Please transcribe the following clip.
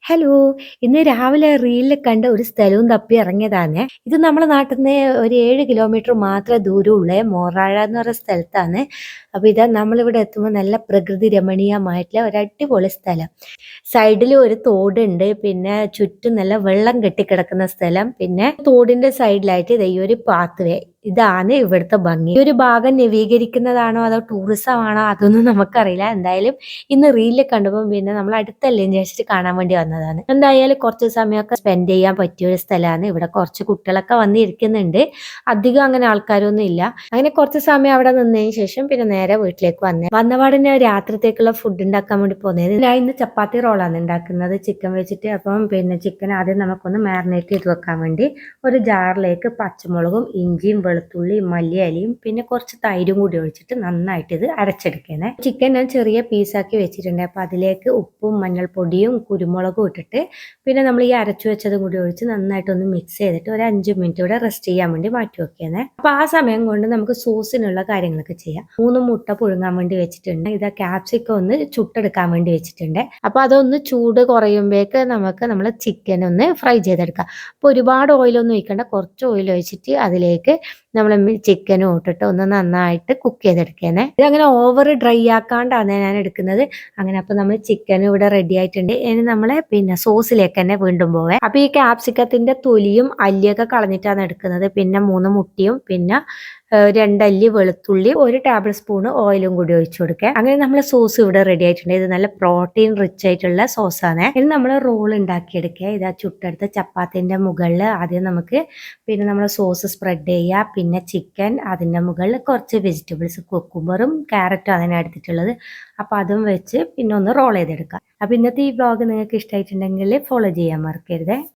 Hello! ഇന്ന് രാവിലെ റീലിൽ കണ്ട ഒരു സ്ഥലവും തപ്പി ഇറങ്ങിയതാണേ. ഇത് നമ്മളെ നാട്ടിന്ന് ഒരു 7 കിലോമീറ്റർ മാത്രമേ ദൂരമുള്ളേ. മോറാഴ എന്ന് പറയുന്ന സ്ഥലത്താണ്. അപ്പൊ ഇതാ നമ്മളിവിടെ എത്തുമ്പോൾ നല്ല പ്രകൃതി രമണീയമായിട്ടുള്ള ഒരു അടിപൊളി സ്ഥലം. സൈഡിൽ ഒരു തോടുണ്ട്. പിന്നെ ചുറ്റും നല്ല വെള്ളം കെട്ടിക്കിടക്കുന്ന സ്ഥലം. പിന്നെ തോടിന്റെ സൈഡിലായിട്ട് ദേ ഈ ഒരു പാത്ത് വേ. ഇതാണ് ഇവിടുത്തെ ഭംഗി. ഈ ഒരു ഭാഗം നവീകരിക്കുന്നതാണോ അതോ ടൂറിസം ആണോ അതൊന്നും നമുക്കറിയില്ല. എന്തായാലും ഇന്ന് റീലിൽ കണ്ടപ്പോൾ പിന്നെ നമ്മൾ അടുത്തല്ലേ വിചാരിച്ചിട്ട് കാണാൻ വേണ്ടി വന്നതാണ്. എന്തായാലും കുറച്ച് സമയമൊക്കെ സ്പെൻഡ് ചെയ്യാൻ പറ്റിയ ഒരു സ്ഥലമാണ്. ഇവിടെ കുറച്ച് കുട്ടികളൊക്കെ വന്നിരിക്കുന്നുണ്ട്. അധികം അങ്ങനെ ആൾക്കാരൊന്നും ഇല്ല. അങ്ങനെ കുറച്ച് സമയം അവിടെ നിന്നതിന് ശേഷം പിന്നെ നേരെ വീട്ടിലേക്ക് വന്നപാടിന് രാത്രിത്തേക്കുള്ള ഫുഡ് ഉണ്ടാക്കാൻ വേണ്ടി പോകുന്നത്. ഞാൻ ഇന്ന് ചപ്പാത്തി റോളാണ് ഉണ്ടാക്കുന്നത് ചിക്കൻ വെച്ചിട്ട്. അപ്പം പിന്നെ ചിക്കൻ ആദ്യം നമുക്കൊന്ന് മാരിനേറ്റ് ചെയ്ത് വെക്കാൻ വേണ്ടി ഒരു ജാറിലേക്ക് പച്ചമുളകും ഇഞ്ചിയും വെളുത്തുള്ളി മല്ലിയിലയും പിന്നെ കുറച്ച് തൈരും കൂടി ഒഴിച്ചിട്ട് നന്നായിട്ട് ഇത് അരച്ചെടുക്കണേ. ചിക്കൻ ഞാൻ ചെറിയ പീസാക്കി വെച്ചിട്ടുണ്ട്. അപ്പൊ അതിലേക്ക് ഉപ്പും മഞ്ഞൾപ്പൊടിയും കുരുമുളകും ഇട്ടിട്ട് പിന്നെ നമ്മൾ ഈ അരച്ചു വെച്ചതും കൂടി ഒഴിച്ച് നന്നായിട്ടൊന്ന് മിക്സ് ചെയ്തിട്ട് ഒരു 5 മിനിറ്റ് ഇവിടെ റെസ്റ്റ് ചെയ്യാൻ വേണ്ടി മാറ്റി വെക്കണേ. അപ്പൊ ആ സമയം കൊണ്ട് നമുക്ക് സോസിനുള്ള കാര്യങ്ങളൊക്കെ ചെയ്യാം. 3 മുട്ട പുഴുങ്ങാൻ വേണ്ടി വെച്ചിട്ടുണ്ട്. ഇതാ ക്യാപ്സിക്കം ഒന്ന് ചുട്ടെടുക്കാൻ വേണ്ടി വെച്ചിട്ടുണ്ട്. അപ്പൊ അതൊന്ന് ചൂട് കുറയുമ്പോഴേക്ക് നമുക്ക് നമ്മൾ ചിക്കൻ ഒന്ന് ഫ്രൈ ചെയ്തെടുക്കാം. അപ്പൊ ഒരുപാട് ഓയിലൊന്നും ഒഴിക്കണ്ട, കുറച്ച് ഓയിൽ ഒഴിച്ചിട്ട് അതിലേക്ക് നമ്മൾ ചിക്കനും ഇട്ടിട്ട് ഒന്ന് നന്നായിട്ട് കുക്ക് ചെയ്തെടുക്കണേ. ഇതങ്ങനെ ഓവർ ഡ്രൈ ആക്കാണ്ടാണ് ഞാൻ എടുക്കുന്നത്. അങ്ങനെ അപ്പൊ നമ്മൾ ചിക്കനും ഇവിടെ റെഡി ആയിട്ടുണ്ട്. ഇനി നമ്മളെ പിന്നെ സോസിലേക്ക് തന്നെ വീണ്ടും പോവേ. അപ്പൊ ഈ ക്യാപ്സിക്കത്തിന്റെ തൊലിയും അല്ലിയൊക്കെ കളഞ്ഞിട്ടാണ് എടുക്കുന്നത്. പിന്നെ 3 മുട്ടയും പിന്നെ 2 അല്ലി വെളുത്തുള്ളി 1 ടേബിൾ സ്പൂൺ ഓയിലും കൂടി ഒഴിച്ചു കൊടുക്കുക. അങ്ങനെ നമ്മൾ സോസ് ഇവിടെ റെഡി ആയിട്ടുണ്ട്. ഇത് നല്ല പ്രോട്ടീൻ റിച്ച് ആയിട്ടുള്ള സോസാണ്. ഇനി നമ്മൾ റോൾ ഉണ്ടാക്കിയെടുക്കുക. ഇതാ ചുട്ടെടുത്ത ചപ്പാത്തിന്റെ മുകളിൽ ആദ്യം നമുക്ക് പിന്നെ നമ്മൾ സോസ് സ്പ്രെഡ് ചെയ്യുക. പിന്നെ ചിക്കൻ അതിന്റെ മുകളിൽ കുറച്ച് വെജിറ്റബിൾസ് കുക്കുംബറും ക്യാരറ്റും അതിനെ എടുത്തിട്ടുള്ളത്. അപ്പൊ അതും വെച്ച് പിന്നെ ഒന്ന് റോൾ ചെയ്തെടുക്കാം. അപ്പൊ ഇന്നത്തെ ഈ വ്ലോഗ് നിങ്ങൾക്ക് ഇഷ്ടമായിട്ടുണ്ടെങ്കിൽ ഫോളോ ചെയ്യാൻ മറക്കരുത്.